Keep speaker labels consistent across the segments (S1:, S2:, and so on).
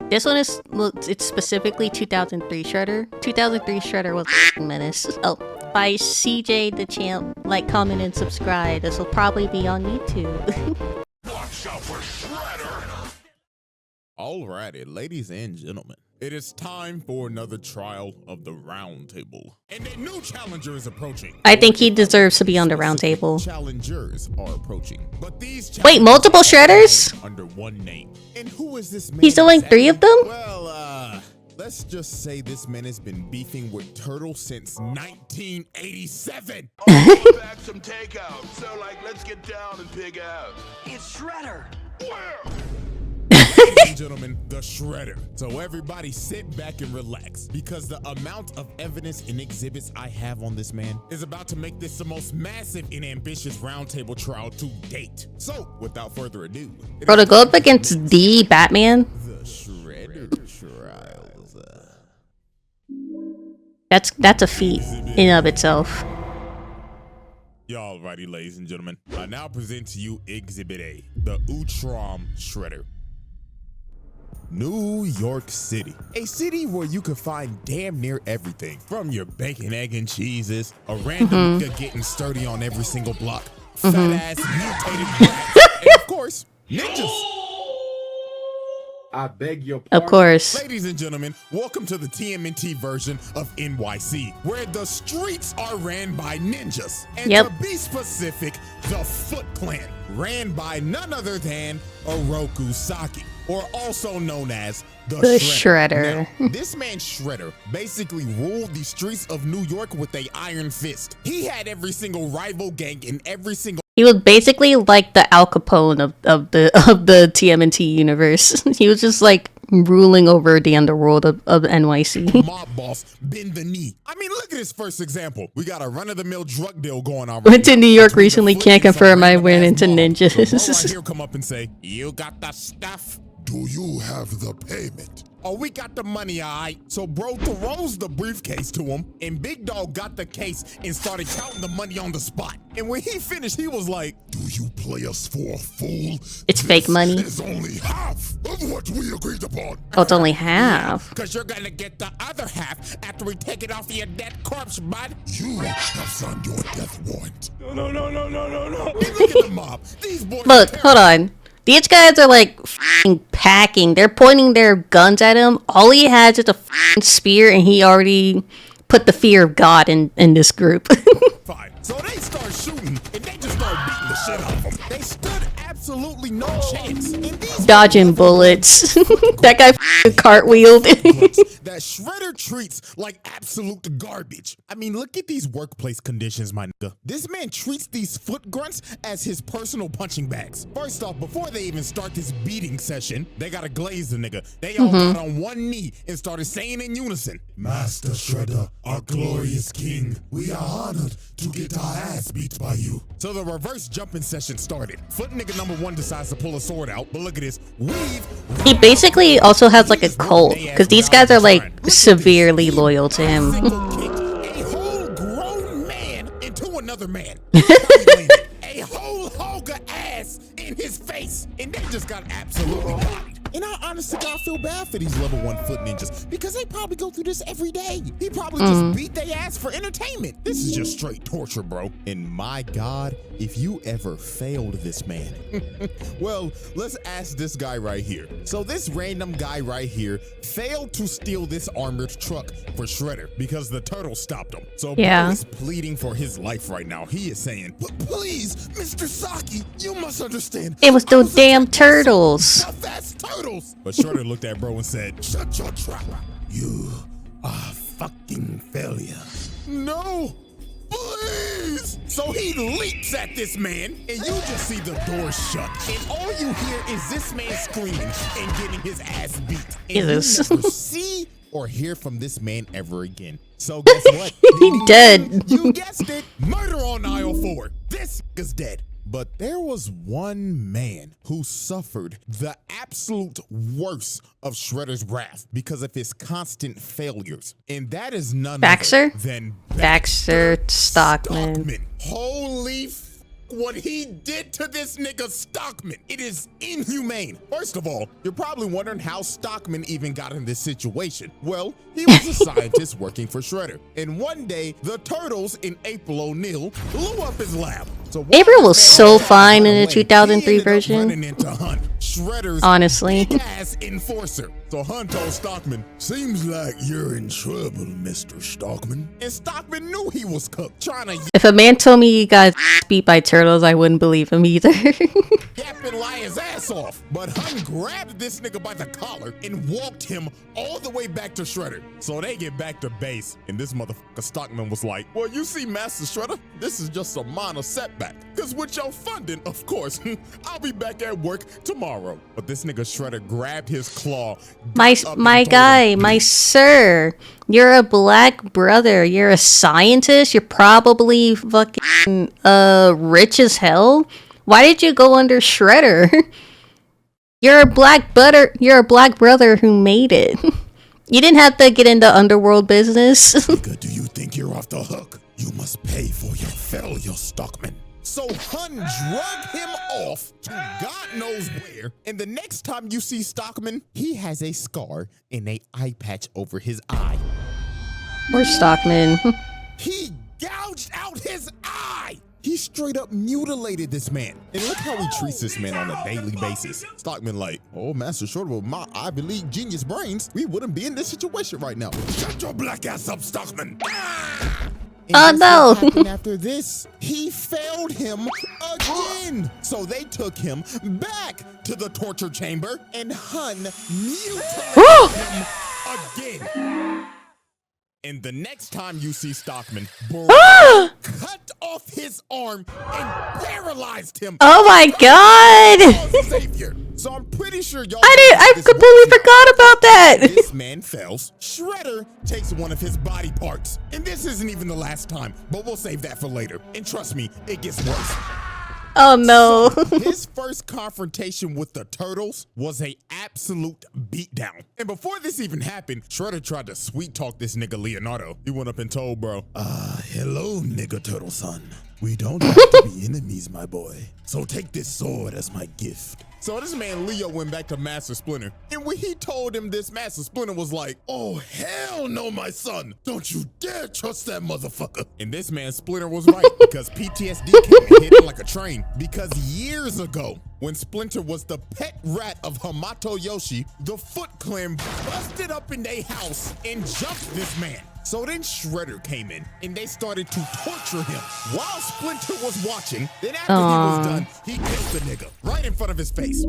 S1: This one is, well, it's specifically 2003 Shredder. 2003 Shredder was Menace. Oh, by CJ the Champ. Like, comment, and subscribe. This will probably be on YouTube.
S2: Watch out for Shredder!
S3: Alrighty, ladies and gentlemen, it is time for another trial of the round table. And a new challenger is approaching.
S1: I think he deserves to be on the round table.
S3: Challengers are approaching. But these
S1: Wait, multiple Shredders?
S3: under one name. And who is this man?
S1: He's doing 3 of them?
S3: Well, let's just say this man has been beefing with Turtle since 1987.
S2: Back some takeout. So, let's get down and pig out.
S4: It's Shredder.
S2: Where?
S3: Ladies and gentlemen, the Shredder. So everybody sit back and relax, because the amount of evidence and exhibits I have on this man is about to make this the most massive and ambitious roundtable trial to date. So, without further ado,
S1: Bro, to go up against the Batman?
S3: the Shredder trials.
S1: That's a feat in and of itself.
S3: Y'all righty, ladies and gentlemen. I now present to you Exhibit A, the Utrom Shredder. New York City, a city where you can find damn near everything, from your bacon, egg, and cheeses, a random nigga getting sturdy on every single block, fat ass mutated rats, and of course, ninjas.
S5: I beg your
S1: Of course.
S3: Ladies and gentlemen, welcome to the TMNT version of NYC, where the streets are ran by ninjas. And
S1: Yep.
S3: to be specific, the Foot Clan, ran by none other than Oroku Saki, or also known as the
S1: Shredder.
S3: Now, this man Shredder basically ruled the streets of New York with a iron fist. He had every single rival gang in every single
S1: He was basically like the Al Capone of the TMNT universe. He was just like ruling over the underworld of NYC.
S3: mob boss, bend the knee. I mean, look at this first example. We got a run-of-the-mill drug deal going on.
S1: Went to New York
S3: Between the
S1: recently,
S3: Footies
S1: can't
S3: and
S1: confirm I
S3: random
S1: went
S3: ass
S1: into
S3: mob.
S1: ninjas.
S3: So bro right here come up and say, you got the stuff?
S2: Do you have the payment?
S3: Oh, we got the money, all right. So bro throws the briefcase to him, and Big Dog got the case and started counting the money on the spot. And when he finished, he was like,
S2: Do you play us for a fool?
S1: It's fake money.
S2: This is only half of what we agreed upon.
S1: Oh, it's only half.
S3: because you're gonna get the other half after we take it off your dead corpse, bud.
S2: You have signed your death warrant.
S3: No. Hey, look at the mob. These boys
S1: Look,
S3: are
S1: hold on. These guys are like f***ing packing. They're pointing their guns at him. All he has is a f***ing spear, and he already put the fear of God in this group.
S3: fine. So they start shooting, and they just start beating the shit out of them. They stood absolutely no chance. And these
S1: Dodging bullets. That guy f***ing cartwheeled.
S3: that Shredder treats like absolute garbage. I mean, look at these workplace conditions, my nigga. This man treats these foot grunts as his personal punching bags. First off, before they even start this beating session, they gotta glaze the nigga. They all got on one knee and started saying in unison,
S2: Master Shredder, our glorious king, we are honored to get our ass beat by you.
S3: so the reverse jumping session started. Foot nigga number 1 decides to pull a sword out, but look at this. Weave.
S1: He basically also has like a cult, because these guys are like severely loyal to him.
S3: A whole grown man into another man. A whole hogger ass in his face. And they just got absolutely bodied. And I honestly God feel bad for these level 1 foot ninjas, because they probably go through this every day. He probably just beat their ass for entertainment. This is just straight torture, bro. And my God, if you ever failed this man. Well, let's ask this guy right here. So this random guy right here failed to steal this armored truck for Shredder because the turtle stopped him. So
S1: Yeah.
S3: bro is pleading for his life right now. He is saying, please, Mr. Saki, you must understand.
S1: It was those damn turtles.
S3: That's turtles. But Shredder looked at bro and said, shut your trap. You are a fucking failure. No, please. So he leaps at this man, and you just see the door shut. And all you hear is this man screaming and getting his ass beat. And
S1: Jesus.
S3: you never see or hear from this man ever again. So guess what?
S1: He dead.
S3: You guessed it. Murder on aisle 4. This is dead. But there was one man who suffered the absolute worst of Shredder's wrath because of his constant failures. And that is none
S1: Baxter?
S3: other than
S1: Baxter Stockman.
S3: Holy what he did to this nigga Stockman. It is inhumane. First of all, you're probably wondering how Stockman even got in this situation. Well, he was a scientist working for Shredder. And one day, the Turtles in April O'Neil blew up his lab. So
S1: April was so fine in the
S3: away,
S1: 2003
S3: he ended up
S1: version.
S3: running into Hunt, Shredder's
S1: Honestly.
S3: big-ass enforcer. So Hunt told Stockman,
S2: Seems like you're in trouble, Mr. Stockman.
S3: and Stockman knew he was cooked, trying to
S1: If a man told me he got beat by turtles, I wouldn't believe him either.
S3: yap and lie his ass off. But Hunt grabbed this nigga by the collar and walked him all the way back to Shredder. So they get back to base, and this motherfucker Stockman was like, well, you see, Master Shredder, this is just a minor setback. Cause with your funding, of course, I'll be back at work tomorrow. But this nigga Shredder grabbed his claw.
S1: my
S3: got up
S1: my
S3: and told
S1: guy,
S3: him,
S1: my sir, you're a black brother. You're a scientist. You're probably fucking rich as hell. Why did you go under Shredder? You're a black brother who made it. You didn't have to get into underworld business.
S2: Nigga, do you think you're off the hook? You must pay for your failure, Stockman.
S3: So Hun drug him off to God knows where, and the next time you see Stockman, he has a scar and a eye patch over his eye.
S1: Poor Stockman.
S3: He gouged out his eye! He straight up mutilated this man. And look how he treats this man on a daily basis. Stockman like, oh, Master Shredder, with my Ivy League genius brains, we wouldn't be in this situation right now.
S2: Shut your black ass up, Stockman.
S3: And
S1: Oh,
S3: guess
S1: no.
S3: what happened after this? He failed him again. So they took him back to the torture chamber, and Hun mutilated him again. And the next time you see Stockman, Barack cut off his arm and paralyzed him.
S1: Oh my god!
S3: Savior. So I'm pretty sure y'all.
S1: I completely forgot about that.
S3: This man fails. Shredder takes one of his body parts. And this isn't even the last time, but we'll save that for later. And trust me, it gets worse.
S1: Oh no.
S3: His first confrontation with the Turtles was a absolute beatdown. And before this even happened, Shredder tried to sweet talk this nigga Leonardo. He went up and told bro,
S2: Hello, nigga turtle son. We don't have to be enemies, my boy. So take this sword as my gift.
S3: so this man Leo went back to Master Splinter. And when he told him this, Master Splinter was like,
S2: Oh, hell no, my son. Don't you dare trust that motherfucker.
S3: and this man Splinter was right because PTSD came and hit him like a train. Because years ago, when Splinter was the pet rat of Hamato Yoshi, the Foot Clan busted up in their house and jumped this man. So then Shredder came in and they started to torture him while Splinter was watching. Then after he was done, he killed the nigga right in front of his face.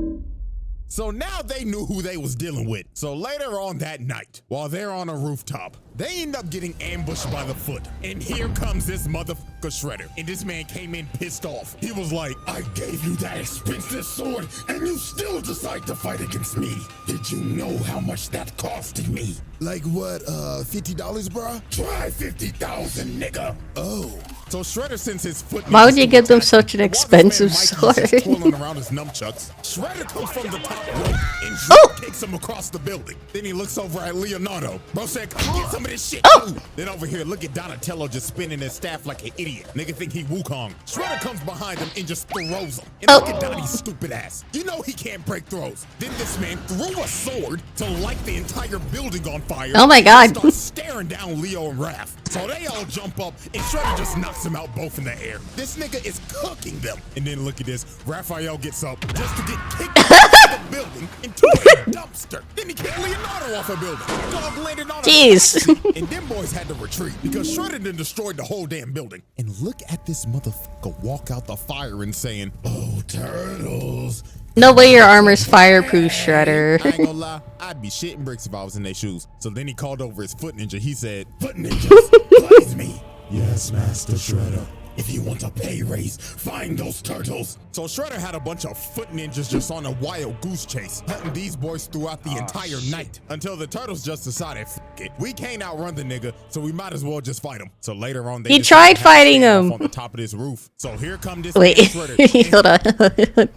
S3: So now they knew who they was dealing with. So later on that night, while they're on a rooftop, they end up getting ambushed by the Foot. And here comes this motherfucker Shredder. And this man came in pissed off. He was like,
S2: I gave you that expensive sword, and you still decide to fight against me. Did you know how much that costed me? Like what, $50, bruh? Try 50,000, nigga.
S3: oh. So Shredder sends his Foot.
S1: Why would you give them
S3: attack.
S1: such an
S3: While this
S1: expensive
S3: man
S1: sword?
S3: Mikey's just twirling around his nunchucks. Shredder comes from the top rope and kicks him across the building. Then he looks over at Leonardo. Bro said, come get some of this shit. Too. Then over here, look at Donatello just spinning his staff like an idiot. Nigga think he Wukong. Shredder comes behind him and just throws him. And look at Donnie's stupid ass. You know he can't break throws. Then this man threw a sword to light the entire building on fire.
S1: Oh my god.
S3: Starts staring down Leo and Raph. So they all jump up and Shredder just knocks them out both in the air. This nigga is cooking them. And then look at this. Raphael gets up just to get kicked out of the building into a dumpster. Then he kicked Leonardo off a building. Dog landed on
S1: Jeez.
S3: And them boys had to retreat because Shredder done destroyed the whole damn building. And look at this motherfucker walk out the fire and saying,
S2: Oh, turtles.
S1: No way your armor's fireproof, Shredder.
S3: I ain't gonna lie, I'd be shitting bricks if I was in their shoes. So then he called over his foot ninja. He said,
S2: Foot ninjas, please me. Yes, Master Shredder. If you want a pay raise, find those turtles.
S3: so Shredder had a bunch of foot ninjas just on a wild goose chase, hunting these boys throughout the entire night until the turtles just decided, F it, we can't outrun the nigga, so we might as well just fight him. So later on, they
S1: He
S3: just
S1: tried
S3: had
S1: fighting
S3: standoff
S1: him.
S3: on the top of this roof. So here come this
S1: Wait,
S3: man Shredder.
S1: hold on.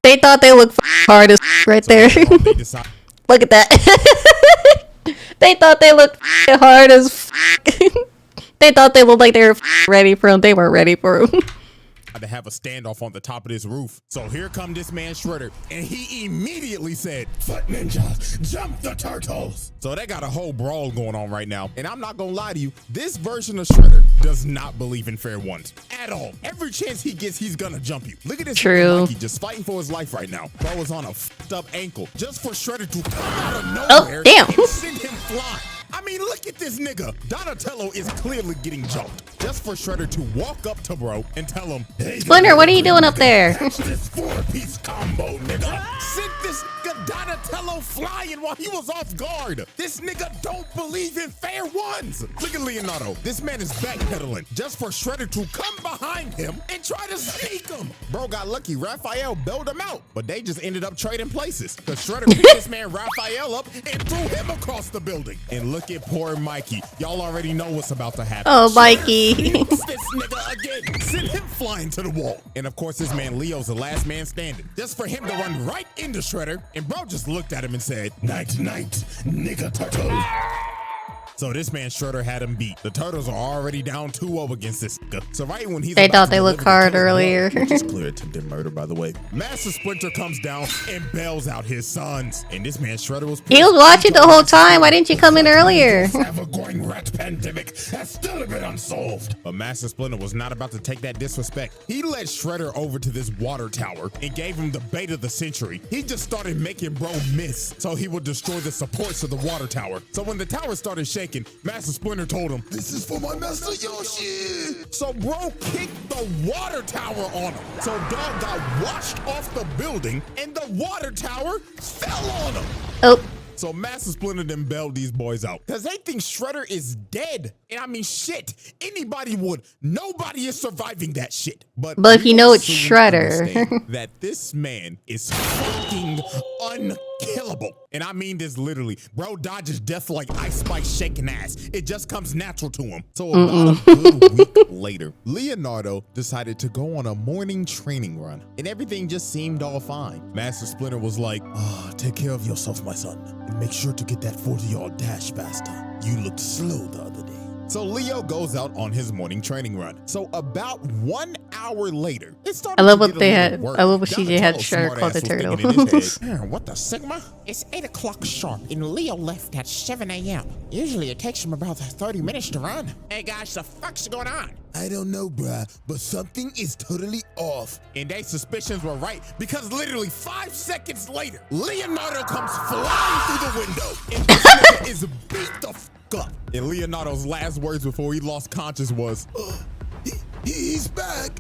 S1: They thought they looked hard as right there.
S3: Later on, they decide-
S1: Look at that. They thought they looked hard as They thought they looked like they were ready for him. They weren't ready for him.
S3: to have a standoff on the top of this roof. So here come this man Shredder, and he immediately said,
S2: Foot Ninja, jump the turtles.
S3: So they got a whole brawl going on right now. And I'm not gonna lie to you, this version of Shredder does not believe in fair ones at all. Every chance he gets, he's gonna jump you. Look at this
S1: True.
S3: monkey just fighting for his life right now. Bro is on a fucked up ankle just for Shredder to come out of nowhere
S1: damn.
S3: and send him flying. I mean, look at this nigga. Donatello is clearly getting jumped just for Shredder to walk up to bro and tell him,
S2: Hey,
S1: Splinter, what are you doing up there?
S2: catch this 4-piece combo, nigga.
S3: sent this nigga Donatello flying while he was off guard. This nigga don't believe in fair ones. Look at Leonardo. This man is backpedaling just for Shredder to come behind him and try to sneak him. Bro got lucky. Raphael bailed him out, but they just ended up trading places. Cause Shredder picked this man Raphael up and threw him across the building. And look at poor Mikey. Y'all already know what's about to happen.
S1: Oh, Mikey.
S3: This nigga again. Send him flying to the wall. And of course, this man Leo's the last man standing. Just for him to run right into Shredder. And bro just looked at him and said,
S2: Night, night, nigga turtle.
S3: so this man Shredder had him beat. The Turtles are already down 2-0 against this nigga. So right when he's
S1: They
S3: about
S1: thought
S3: to
S1: they looked
S3: deliver the
S1: hard
S3: killing
S1: earlier.
S3: blow, which is clear attempted murder, by the way. Master Splinter comes down and bails out his sons. And this man Shredder was
S1: He was watching the whole time. Why didn't you come in earlier?
S2: Ever-growing rat pandemic has still been unsolved.
S3: But Master Splinter was not about to take that disrespect. He led Shredder over to this water tower and gave him the bait of the century. He just started making bro miss so he would destroy the supports of the water tower. So when the tower started shaking, Master Splinter told him,
S2: This is for my master Yoshi.
S3: so bro kicked the water tower on him. So dog got washed off the building and the water tower fell on him.
S1: Oh,
S3: So Master Splinter then bailed these boys out. Cause they think Shredder is dead. And I mean shit, anybody would. Nobody is surviving that shit. But
S1: if you know it's
S3: soon
S1: Shredder.
S3: understand that this man is fucking unkillable. And I mean this literally. Bro dodges death like Ice Spice shaking ass. It just comes natural to him. So about a good week later, Leonardo decided to go on a morning training run. And everything just seemed all fine. Master Splinter was like, take care of yourself, my son. And make sure to get that 40-yard dash faster. You looked slow the other day. So Leo goes out on his morning training run. So about 1 hour later, it started
S1: I love
S3: to
S1: what
S3: get a
S1: they
S3: little
S1: had.
S3: worse.
S1: I love what CJ had
S3: Donatello's
S1: Shredder
S3: smart
S1: call the
S3: ass was
S1: turtle.
S3: thinking in his head, "Man, what the Sigma?
S4: It's 8 o'clock sharp, and Leo left at 7 a.m. Usually it takes him about 30 minutes to run. Hey guys, the fuck's going on?
S2: I don't know, bruh, but something is totally off.
S3: And their suspicions were right because literally 5 seconds later, Leonardo comes flying through the window and this nigga is beat the fuck up. And Leonardo's last words before he lost conscious was,
S2: He's back.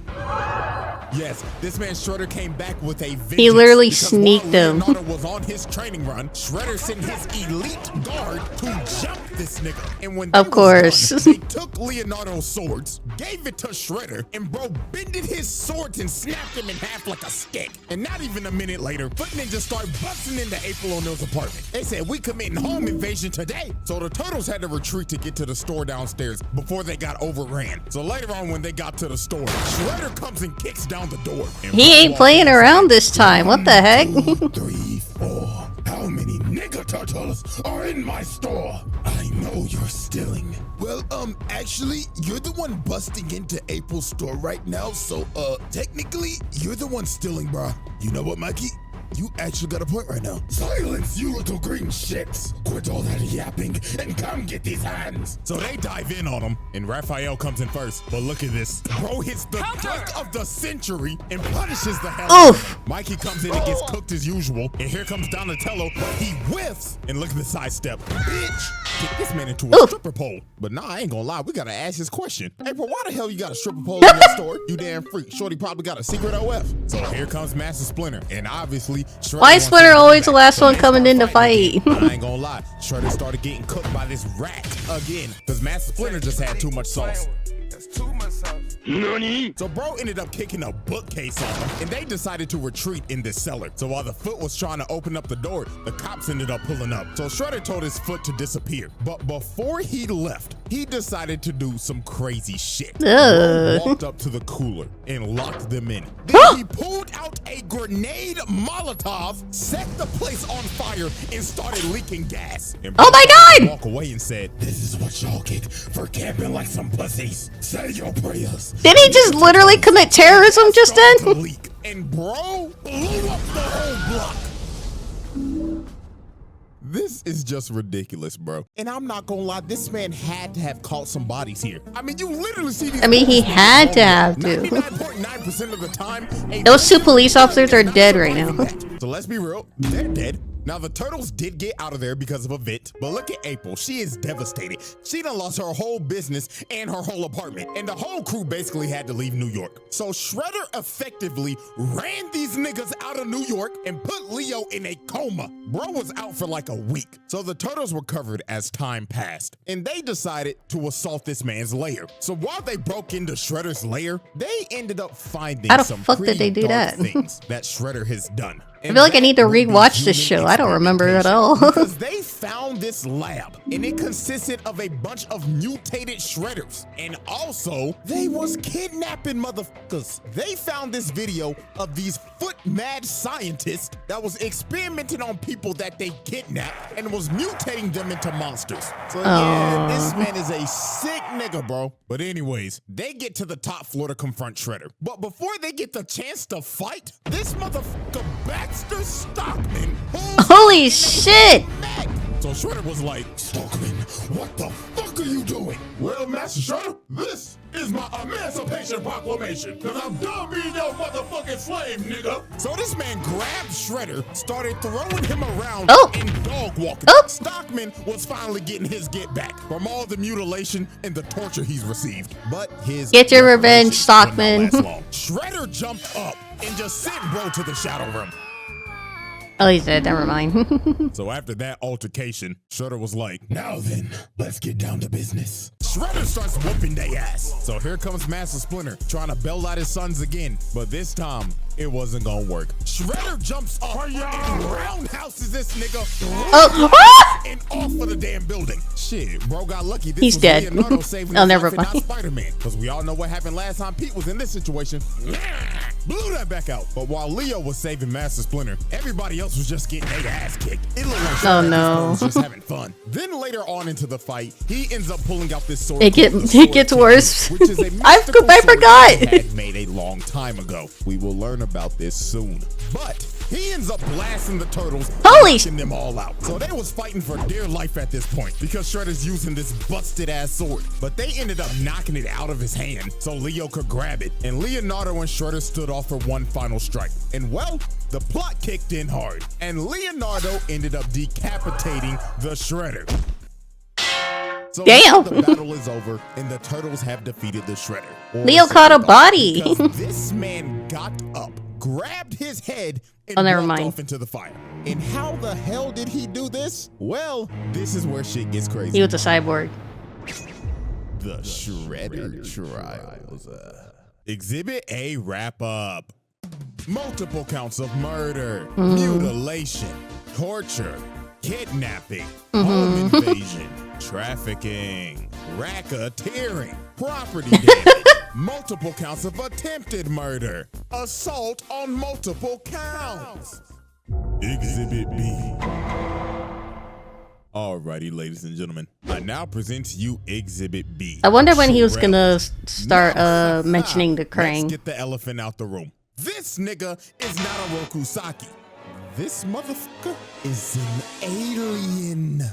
S3: yes, this man Shredder came back with a vengeance.
S1: He literally
S3: because
S1: sneaked
S3: while
S1: him.
S3: Leonardo was on his training run, Shredder sent his elite guard to jump this nigga. And when
S1: Of
S3: they was
S1: course.
S3: done, they took Leonardo's swords, gave it to Shredder, and bro bended his swords and snapped him in half like a stick. And not even a minute later, Foot Ninja started busting into April O'Neil's apartment. They said, we committing home invasion today. So the Turtles had to retreat to get to the store downstairs before they got overran. So later on when they got to the store, Shredder comes and kicks down the door. And
S1: He ain't
S3: walks
S1: playing
S3: in.
S1: around this time. What the heck?
S2: 2, 3, 4. How many nigga turtles are in my store? I know you're stealing. Well, actually, you're the one busting into April's store right now, so, technically, you're the one stealing, bruh. You know what, Mikey? You actually got a point right now. Silence, you little green shits. Quit all that yapping and come get these hands.
S3: So they dive in on him, and Raphael comes in first. But look at this. Bro hits the dunk of the century and punishes the hell out of
S1: Oof.
S3: him. Mikey comes in and gets cooked as usual. And here comes Donatello. He whiffs. And look at the sidestep. Bitch, kick this man into a
S1: Oof.
S3: stripper pole. But nah, I ain't gonna lie. We gotta ask this question. April, why the hell you got a stripper pole in your store? You damn freak. Shorty probably got a secret OF. So here comes Master Splinter. And obviously, Shredder
S1: Why is
S3: wants
S1: Splinter
S3: to get
S1: always the
S3: back.
S1: last
S3: So
S1: one
S3: they
S1: coming
S3: start
S1: in to
S3: fighting
S1: fight?
S3: again. I ain't gonna lie, Shredder started getting cooked by this rat again, because Master Splinter just had too much sauce. So bro ended up kicking a bookcase on him, and they decided to retreat in this cellar. So while the Foot was trying to open up the door, the cops ended up pulling up. So Shredder told his Foot to disappear. But before he left, he decided to do some crazy shit. Bro walked up to the cooler and locked them in. Then he pulled out a grenade Molotov, set the place on fire, and started leaking gas. And
S1: Oh my God!
S3: Walk away and said,
S2: This is what y'all get for camping like some pussies. Say your prayers
S1: Did he just literally commit terrorism just
S3: Started to
S1: then?
S3: leak, and bro blew up the whole block. This is just ridiculous, bro. And I'm not gonna lie, this man had to have caught some bodies here. I mean, you literally see these.
S1: I mean, he had to have to.
S3: 99.9% of the time,
S1: Those two police officers are dead right now.
S3: So let's be real, they're dead. Now, the turtles did get out of there because of a vent, but look at April. She is devastated. She done lost her whole business and her whole apartment, and the whole crew basically had to leave New York. So Shredder effectively ran these niggas out of New York and put Leo in a coma. Bro was out for like a week. So the turtles recovered as time passed, and they decided to assault this man's lair. So while they broke into Shredder's lair, they ended up finding
S1: How the
S3: some
S1: fuck did they
S3: pretty
S1: do
S3: dark
S1: that?
S3: things that Shredder has done.
S1: I feel like I need to rewatch this show. I don't remember it at all.
S3: Because they found this lab, and it consisted of a bunch of mutated shredders. And also, they was kidnapping motherfuckers. They found this video of these foot mad scientists that was experimenting on people that they kidnapped and was mutating them into monsters. So yeah, this man is a sick nigga, bro. But anyways, they get to the top floor to confront Shredder. But before they get the chance to fight, this motherfucker Baxter Stockman.
S1: Holy shit!
S3: So Shredder was like,
S2: Stockman, what the fuck are you doing?
S5: Well, Master Shredder, this is my Emancipation Proclamation, because I'm done being your motherfucking slave, nigga.
S3: So this man grabbed Shredder, started throwing him around
S1: Oh.
S3: and dog walking.
S1: Oh.
S3: Stockman was finally getting his get back from all the mutilation and the torture he's received. But his
S1: Get your revenge,
S3: reparations
S1: Stockman.
S3: would not last long. Shredder jumped up and just sent bro to the shadow room.
S1: Oh, he's dead. Never mind.
S3: So after that altercation, Shredder was like,
S2: Now then, let's get down to business.
S3: Shredder starts whooping they ass. So here comes Master Splinter trying to bail out his sons again. But this time, it wasn't gonna work. Shredder jumps up and roundhouses this nigga
S1: Oh, ah!
S3: and off of the damn building. Shit, bro got lucky. This
S1: He's
S3: was
S1: dead.
S3: Leonardo saving
S1: Oh,
S3: his
S1: never
S3: life and not
S1: mind.
S3: Spider-Man. Because we all know what happened last time Pete was in this situation. Blew that back out. But while Leo was saving Master Splinter, everybody else was just getting their ass kicked. It looked like
S1: Oh,
S3: Shredder
S1: no.
S3: was just having fun. Then later on into the fight, he ends up pulling out this sword.
S1: It gets worse.
S3: Which is a
S1: I
S3: mystical sword
S1: forgot.
S3: he had made a long time ago. We will learn about this soon. But he ends up blasting the turtles,
S1: Holy
S3: knocking them all out. So they was fighting for dear life at this point because Shredder's using this busted ass sword. But they ended up knocking it out of his hand so Leo could grab it. And Leonardo and Shredder stood off for one final strike. And well, the plot kicked in hard. And Leonardo ended up decapitating the Shredder. So
S1: Damn.
S3: now the battle is over and the turtles have defeated the Shredder. Or
S1: Leo
S3: so
S1: caught a
S3: they thought,
S1: body.
S3: because this man got up, grabbed his head, and
S1: Oh, never
S3: walked
S1: mind.
S3: off into the fire. And how the hell did he do this? Well, this is where shit gets crazy.
S1: He was a cyborg.
S3: The Shredder Trials. Exhibit A wrap up. Multiple counts of murder, mutilation, torture, kidnapping, home invasion, trafficking, racketeering, property damage, multiple counts of attempted murder, assault on multiple counts. Exhibit B. Alrighty, ladies and gentlemen, I now present to you Exhibit B.
S1: I wonder when he was gonna
S3: Shredder.
S1: start
S3: Now,
S1: mentioning the
S3: Let's
S1: Krang.
S3: get the elephant out the room. This nigga is not a Rokusaki. This motherfucker is an alien.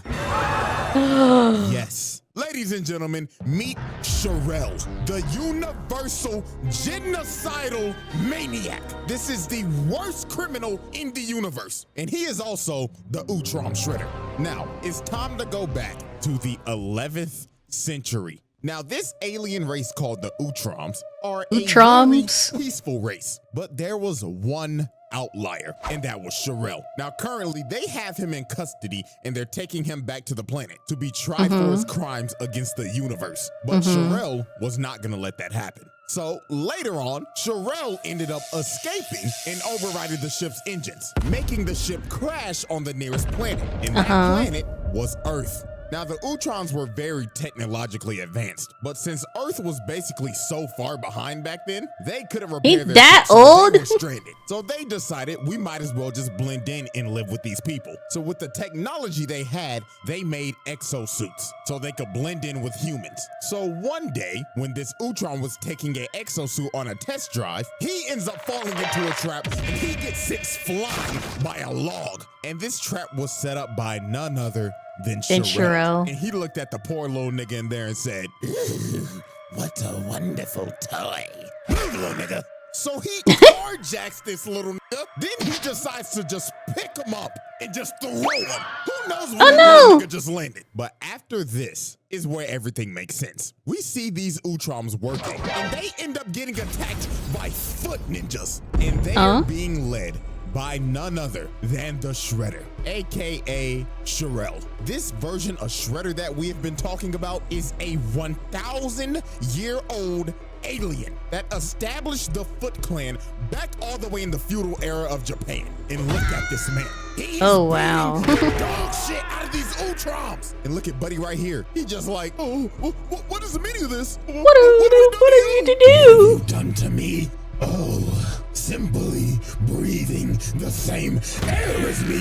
S3: Yes. Ladies and gentlemen, meet Sherelle, the universal genocidal maniac. This is the worst criminal in the universe. And he is also the Utrom Shredder. Now, it's time to go back to the 11th century. Now, this alien race called the Utroms are a
S1: Utroms?
S3: very peaceful race, but there was one outlier, and that was Sherelle. Now, currently, they have him in custody, and they're taking him back to the planet to be tried for his crimes against the universe. But Sherelle was not gonna let that happen. So later on, Sherelle ended up escaping and overriding the ship's engines, making the ship crash on the nearest planet, and that planet was Earth. Now, the Utroms were very technologically advanced, but since Earth was basically so far behind back then, they couldn't repair
S1: Ain't
S3: their
S1: that
S3: ship, so
S1: old?
S3: they were stranded. So they decided we might as well just blend in and live with these people. So with the technology they had, they made exosuits so they could blend in with humans. So one day, when this Utrom was taking an exosuit on a test drive, he ends up falling into a trap and he gets sent flying by a log. And this trap was set up by none other than Sherelle. And he looked at the poor little nigga in there and said, "What a wonderful toy. Move, little nigga." So he carjacks this little nigga. Then he decides to just pick him up and just throw him. Who knows where that nigga just landed? But after this is where everything makes sense. We see these Utroms working, and they end up getting attacked by foot ninjas. And they are being led by none other than the Shredder, aka Sherelle. This version of Shredder that we have been talking about is a 1,000-year-old alien that established the Foot Clan back all the way in the feudal era of Japan. And look at this man. He's
S1: wow.
S3: dog shit out of these Utroms. And look at Buddy right here. He just like, oh, what is the meaning of this?
S1: What are you to do?
S2: You done to me? Oh, simply breathing the same air as me.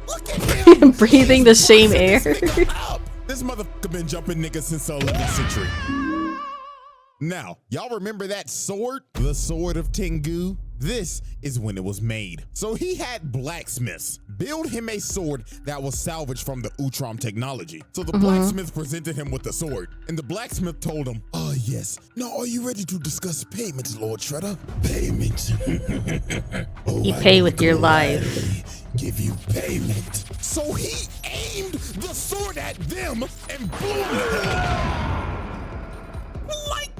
S2: Look at him.
S1: Breathing the same air.
S3: This motherfucker been jumping niggas since the 11th century. Now, y'all remember that sword? The Sword of Tengu? This is when it was made. So he had blacksmiths build him a sword that was salvaged from the Utrom technology. So the blacksmith presented him with the sword, and the blacksmith told him,
S2: "Oh, yes. Now, are you ready to discuss payments, Lord Shredder?" Payment? Oh,
S1: You pay with your life.
S2: Give you payment.
S3: So he aimed the sword at them and blew them. Like,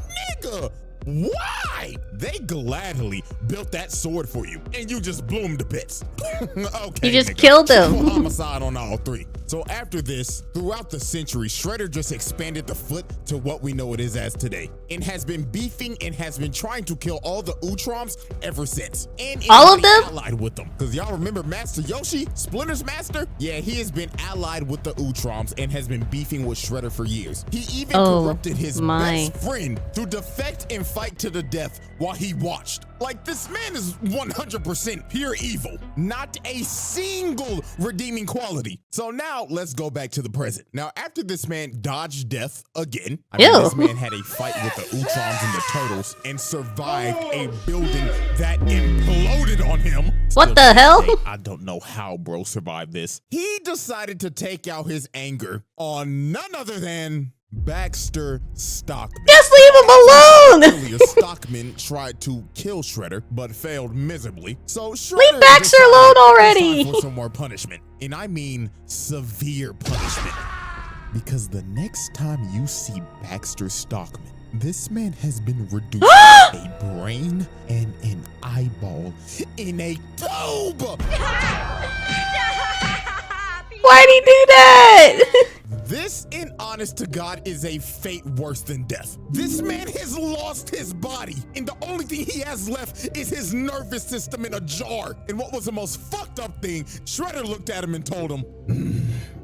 S3: nigga, why? They gladly built that sword for you, and you just blew them to bits. Okay,
S1: You just
S3: nigga.
S1: killed them.
S3: Triple homicide on all three. So after this, throughout the centuries, Shredder just expanded the Foot to what we know it is as today, and has been beefing and has been trying to kill all the Utroms ever since. And
S1: all of them?
S3: Allied with them. Because y'all remember Master Yoshi, Splinter's master? Yeah, he has been allied with the Utroms and has been beefing with Shredder for years. He even corrupted his best friend to defect and fight to the death while he watched. Like, this man is 100% pure evil. Not a single redeeming quality. So now let's go back to the present. Now, after this man dodged death again, this man had a fight with the Utroms and the Turtles and survived a building that imploded on him.
S1: What the hell?
S3: I don't know how bro survived this. He decided to take out his anger on none other than Baxter Stockman.
S1: Just leave him alone!
S3: Earlier, Stockman tried to kill Shredder, but failed miserably. So Shredder
S1: leave Baxter alone already!
S3: It's time for some more punishment. And I mean severe punishment. Because the next time you see Baxter Stockman, this man has been reduced to a brain and an eyeball in a tube!
S1: Why'd he do that?
S3: This, in honest to God, is a fate worse than death. This man has lost his body, and the only thing he has left is his nervous system in a jar. And what was the most fucked up thing, Shredder looked at him and told him,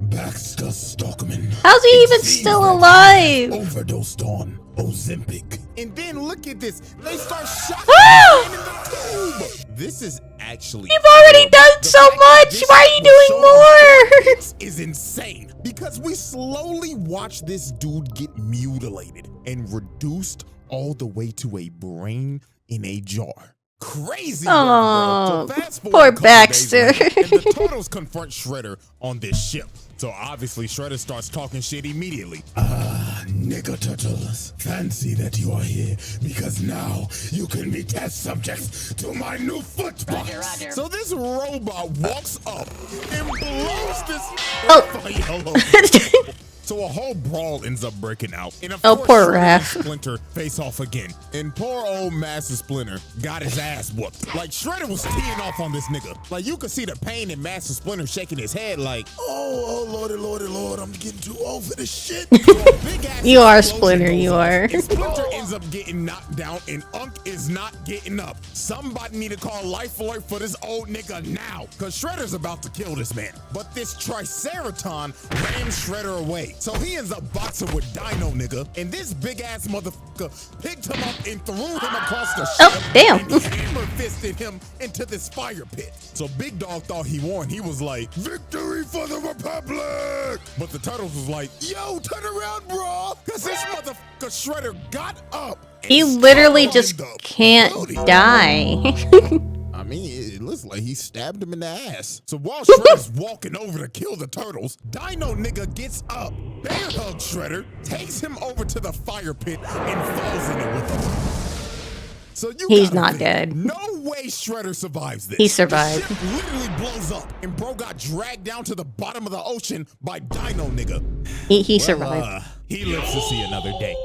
S2: Baxter Stockman.
S1: How's he even still alive?
S2: Overdosed on Ozempic.
S3: And then look at this. They start shocking him in the tube. This is actually...
S1: You've already done so much. Why are you doing more?
S3: This is insane. Because we slowly watch this dude get mutilated and reduced all the way to a brain in a jar. Crazy.
S1: Oh,
S3: so fast forward
S1: poor
S3: a couple
S1: Baxter.
S3: days later, and the Turtles confront Shredder on this ship. So obviously Shredder starts talking shit immediately.
S2: Nigga Turtles, fancy that you are here because now you can be test subjects to my new foot box.
S6: Roger.
S3: So this robot walks up and blows this. So a whole brawl ends up breaking out. And of course,
S1: poor
S3: Shredder
S1: Raph.
S3: and Splinter face off again. And poor old Master Splinter got his ass whooped. Like, Shredder was teeing off on this nigga. Like, you could see the pain in Master Splinter shaking his head like,
S2: Oh, lordy, lordy, lord, I'm getting too old for this shit.
S1: You are Splinter, you are.
S3: And Splinter ends up getting knocked down, and Unk is not getting up. Somebody need to call Life Alert for this old nigga now, because Shredder's about to kill this man. But this Triceraton rams Shredder away. So he ends up boxing with Dino nigga, and this big ass motherfucker picked him up and threw him across the ship.
S1: Oh, damn.
S3: And hammer fisted him into this fire pit. So Big Dog thought he won. He was like, "Victory for the Republic!" But the Turtles was like, "Yo, turn around, bro!" Because this motherfucker Shredder got up.
S1: He literally just can't die.
S3: I mean, it looks like he stabbed him in the ass. So while Shredder's walking over to kill the Turtles, Dino nigga gets up, bear hugs Shredder, takes him over to the fire pit, and falls in it with him. So
S1: He's not dead.
S3: No way Shredder survives this.
S1: He survived.
S3: The ship literally blows up, and bro got dragged down to the bottom of the ocean by Dino nigga.
S1: He survived.
S3: He lives to see another day.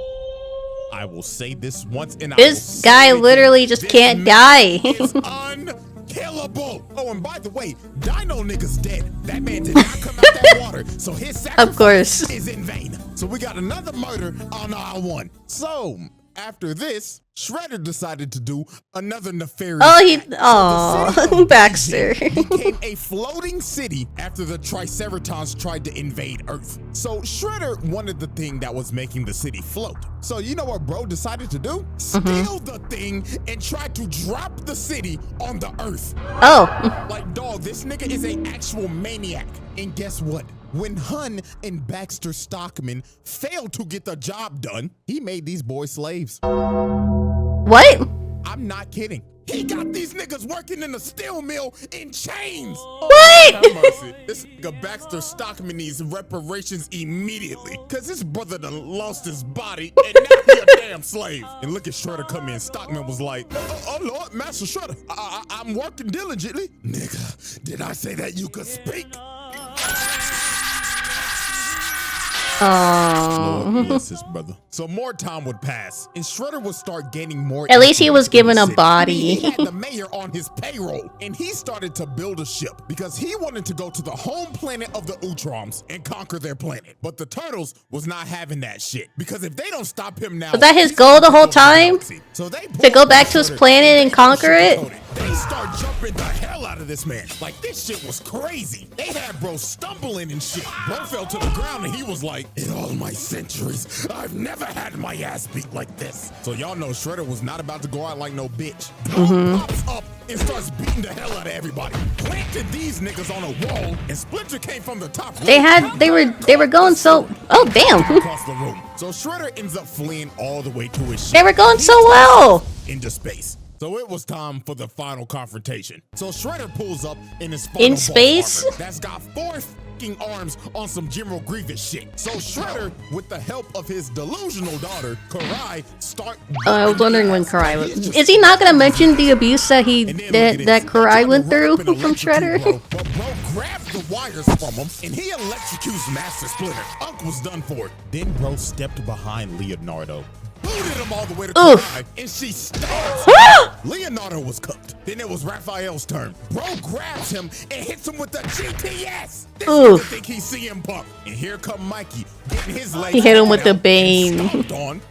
S3: I will say this once, and
S1: This guy literally just can't die.
S3: Is unkillable. Oh, and by the way, Dino nigga's dead. That man did not come out that water, so his sacrifice is in vain. So we got another murder on aisle 1. So after this, Shredder decided to do another nefarious act.
S1: Baxter.
S3: became a floating city after the Triceratons tried to invade Earth. So Shredder wanted the thing that was making the city float. So you know what bro decided to do? Steal the thing and try to drop the city on the Earth.
S1: Oh.
S3: Like, dog, this nigga is an actual maniac. And guess what? When Hun and Baxter Stockman failed to get the job done, he made these boys slaves.
S1: What?
S3: I'm not kidding. He got these niggas working in the steel mill in chains.
S1: What?
S3: Have mercy. This nigga Baxter Stockman needs reparations immediately, cause his brother done lost his body and now he a damn slave. And look at Shredder come in. Stockman was like, oh Lord, Master Shredder, I'm working diligently.
S2: Nigga, did I say that you could speak?
S1: Oh.
S3: Yes, his brother. So more time would pass, and Shredder would start gaining more.
S1: At least he was given a body.
S3: He had the mayor on his payroll, and he started to build a ship because he wanted to go to the home planet of the Utroms and conquer their planet. But the Turtles was not having that shit, because if they don't stop him now,
S1: Was that his goal the whole time?
S3: So they
S1: To go back to his planet and conquer it?
S3: They start jumping the hell out of this man. Like, this shit was crazy. They had bro stumbling and shit. Bro fell to the ground and he was like,
S2: in all my centuries, I've never had my ass beat like this.
S3: So y'all know Shredder was not about to go out like no bitch. Bro pops up and starts beating the hell out of everybody. Planted these niggas on a wall, and Splinter came from the top.
S1: They were going so. Oh damn.
S3: Across the room. So Shredder ends up fleeing all the way to his ship.
S1: They were going so well.
S3: Into space. So it was time for the final confrontation. So Shredder pulls up in his final
S1: In space?
S3: armor that's got 4 fucking arms on some General Grievous shit. So Shredder, with the help of his delusional daughter, Karai, start.
S1: I was wondering when Karai was. Is he not gonna mention the abuse that that Karai went through from Shredder?
S3: But bro grabs the wires from him and he electrocutes Master Splinter. Unk was done for. Then bro stepped behind Leonardo, booted him all the way to Karai, and she stabs him. Leonardo was cooked. Then it was Raphael's turn. Bro grabs him and hits him with the GPS. This nigga think he's CM Punk. And here come Mikey getting his legs.
S1: He hit him with the Bane.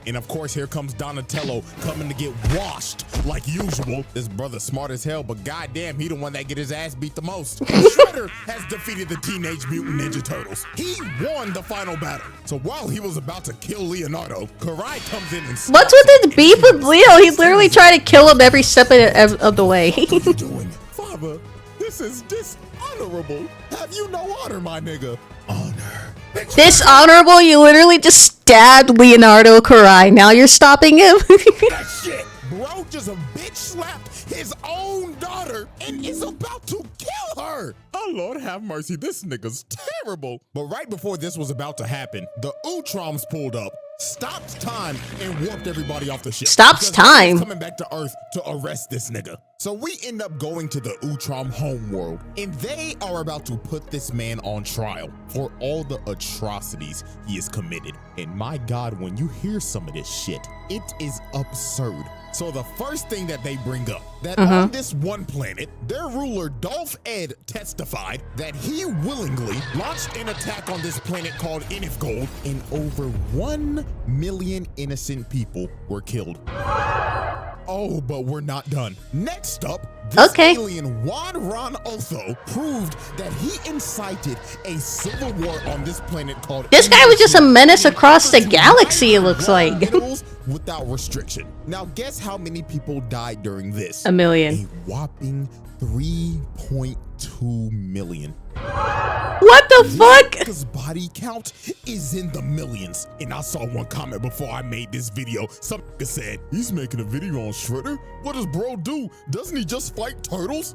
S3: And of course, here comes Donatello coming to get washed like usual. This brother smart as hell, but goddamn, he the one that get his ass beat the most. Shredder has defeated the Teenage Mutant Ninja Turtles. He won the final battle. So while he was about to kill Leonardo, Karai comes in and
S1: what's with his beef with Leo? He literally tried to kill him every step of the way.
S3: What are you doing? Father, this is dishonorable. Have you no honor, my nigga? Honor.
S1: Dishonorable? You literally just stabbed Leonardo Karai. Now you're stopping him?
S3: That shit. Bro just a bitch slapped his own daughter and is about to kill her. Oh, Lord have mercy. This nigga's terrible. But right before this was about to happen, the Utroms pulled up. stopped time and warped everybody off the ship.
S1: Stops
S3: Because
S1: time?
S3: he's coming back to Earth to arrest this nigga. So we end up going to the Utrom homeworld, and they are about to put this man on trial for all the atrocities he has committed. And my God, when you hear some of this shit, it is absurd. So the first thing that they bring up, that on this one planet, their ruler Dolph Ed testified that he willingly launched an attack on this planet called Inifgold, and over 1 million innocent people were killed. Oh, but we're not done. Next up, this alien Juan Ron Otho proved that he incited a civil war on this planet called
S1: This guy was just a menace across the galaxy, it looks like.
S3: Without restriction. Now guess how many people died during this?
S1: 1 million.
S3: A whopping 3.2 million.
S1: What the fuck?
S3: His body count is in the millions. And I saw one comment before I made this video. Some nigga said, he's making a video on Shredder? What does bro do? Doesn't he just fight turtles?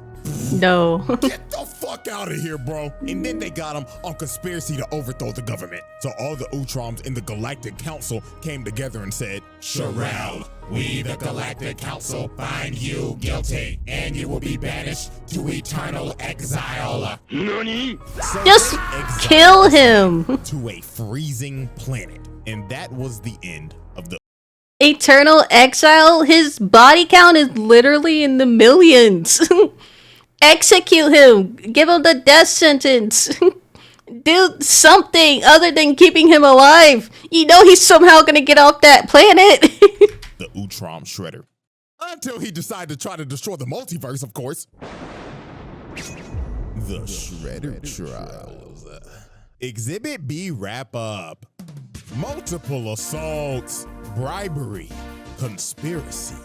S1: No.
S3: Get the fuck out of here, bro. And then they got him on conspiracy to overthrow the government. So all the Utroms in the Galactic Council came together and said, Sherelle, we the Galactic Council find you guilty, and you will be banished to eternal exile. NANI? So
S1: Just kill him.
S3: to a freezing planet. And that was the end of the
S1: Eternal exile? His body count is literally in the millions. Execute him. Give him the death sentence. Do something other than keeping him alive. You know he's somehow gonna get off that planet.
S3: the Utrom Shredder. Until he decided to try to destroy the multiverse, of course. The Shredder Trials. Exhibit B wrap up. Multiple assaults, bribery, conspiracy,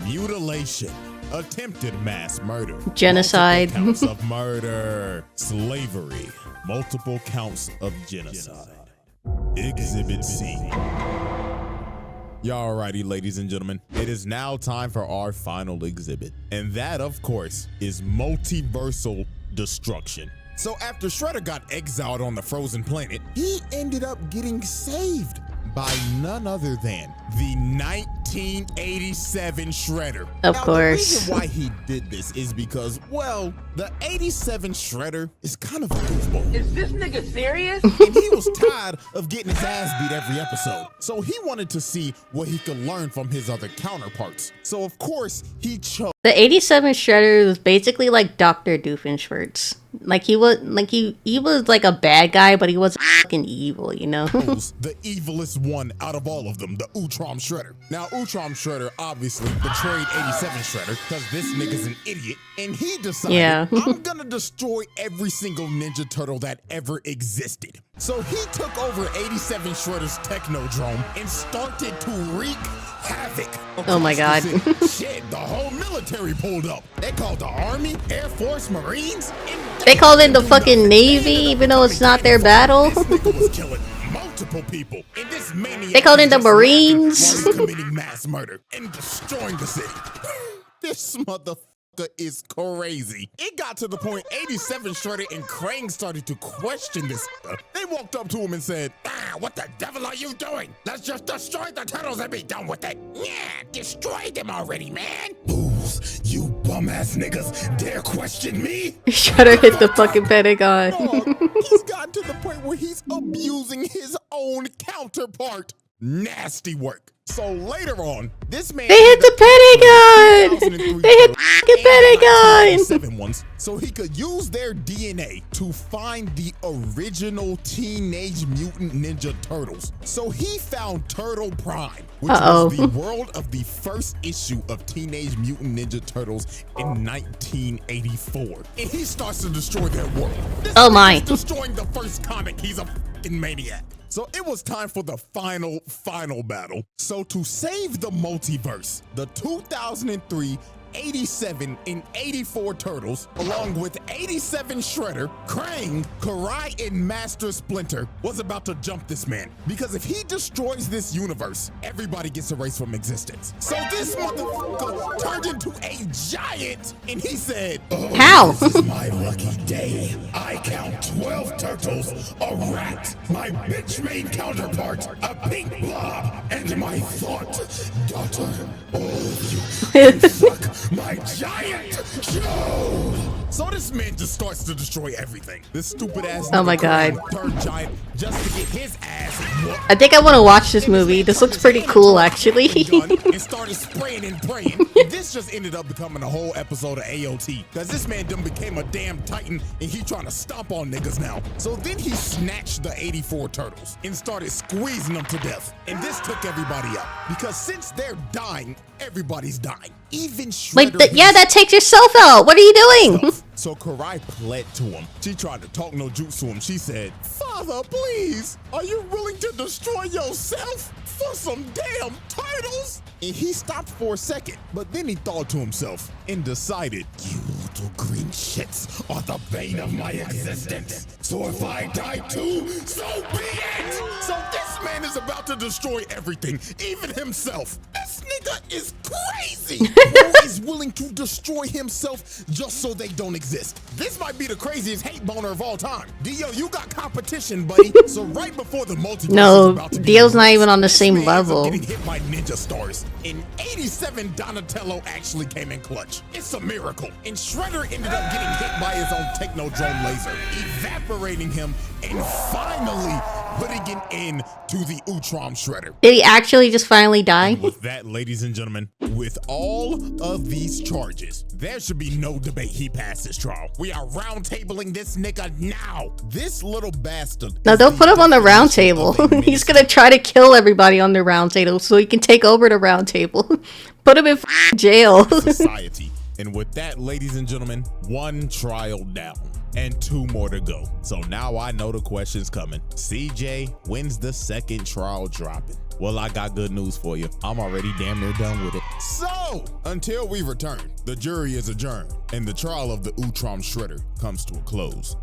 S3: mutilation, attempted mass murder,
S1: Genocide.
S3: multiple counts of murder, slavery, multiple counts of genocide. Exhibit C. Y'all righty, ladies and gentlemen, it is now time for our final exhibit. And that, of course, is multiversal destruction. So after Shredder got exiled on the frozen planet, he ended up getting saved by none other than the 1987 Shredder.
S1: Of
S3: now,
S1: course.
S3: The reason why he did this is because, well, the 87 Shredder is kind of a goofball.
S6: Is this nigga serious?
S3: And he was tired of getting his ass beat every episode. So he wanted to see what he could learn from his other counterparts. So of course, he chose
S1: The 87 Shredder was basically like Dr. Doofenshmirtz. Like he was like a bad guy, but he wasn't fucking evil, you know?
S3: the evilest one out of all of them, the Utrom Shredder. Now, Utrom Shredder obviously betrayed 87 Shredder because this nigga's an idiot, and he decided, I'm gonna destroy every single Ninja Turtle that ever existed. So he took over 87 Shredder's Technodrome and started to wreak havoc.
S1: Oh my God.
S3: Shit, the whole military pulled up. They called the Army, Air Force, Marines, and
S1: They called it the fucking Navy, even though it's not their battle.
S3: This nigga was killing multiple people. And this maniac
S1: They called it the
S3: was just laughing
S1: Marines.
S3: while he's committing mass murder and destroying the city. This motherfucker is crazy. It got to the point 87 Shredder and Krang started to question this. They walked up to him and said, what the devil are you doing? Let's just destroy the turtles and be done with it. Yeah, destroy them already, man. Fools, you bum ass niggas dare question me?
S1: Shredder hit the fucking Pentagon.
S3: He's gotten to the point where he's abusing his own counterpart. Nasty work. So later on, this man
S1: They hit the Pentagon! They hit the fucking Pentagon!
S3: 7 ones, so he could use their DNA to find the original Teenage Mutant Ninja Turtles. So he found Turtle Prime, which was the world of the first issue of Teenage Mutant Ninja Turtles in 1984. And he starts to destroy their world. This
S1: my.
S3: destroying the first comic. He's a fucking maniac. So it was time for the final battle. So to save the multiverse, the 2003 87 and 84 turtles, along with 87 Shredder, Krang, Karai, and Master Splinter, was about to jump this man. Because if he destroys this universe, everybody gets erased from existence. So this motherfucker turned into a giant, and he said,
S1: How?
S2: This is my lucky day. I count 12 turtles, a rat, my bitch main counterpart, a pink blob, and my thought daughter. All of you can suck my giant chode.
S3: So this man just starts to destroy everything. This stupid ass
S1: Oh my God.
S3: turned giant just to get his ass whooped.
S1: I think I want to watch this movie. This looks pretty cool, actually.
S3: And started spraying and praying. This just ended up becoming a whole episode of AOT. Cause this man done became a damn titan and he trying to stomp on niggas now. So then he snatched the 84 turtles and started squeezing them to death. And this took everybody out. Because since they're dying, everybody's dying. Even Shredder.
S1: Wait, yeah, that takes yourself out. What are you doing?
S3: So Karai pled to him. She tried to talk no jutsu him. She said, Father, please, are you willing to destroy yourself for some damn turtles? And he stopped for a second, but then he thought to himself and decided,
S2: You little green shits are the bane of my existence. So if I die too, so be it!
S3: so this man is about to destroy everything, even himself. This nigga is crazy. Who is willing to destroy himself just so they don't exist? This might be the craziest hate boner of all time. Dio, you got competition, buddy. So right before the multiverse
S1: No,
S3: is about to be
S1: Dio's not
S3: released,
S1: even on the
S3: this
S1: same
S3: man ends up
S1: level.
S3: getting hit by ninja stars. In 87, Donatello actually came in clutch. It's a miracle. And Shredder ended up getting hit by his own Technodrome laser, evaporating him and finally putting an end to the Utrom Shredder.
S1: Did he actually just finally die?
S3: With that, ladies and gentlemen, with all of these charges, there should be no debate he passed his trial. We are roundtabling this nigga now. This little bastard.
S1: No, don't put him on the round table. He's gonna try to kill everybody on the round table so he can take over the round table. Put him in jail.
S3: Society. And with that, ladies and gentlemen, one trial down and two more to go. So now I know the question's coming. CJ, when's the second trial dropping? Well, I got good news for you. I'm already damn near done with it. So, until we return, the jury is adjourned and the trial of the Utrom Shredder comes to a close.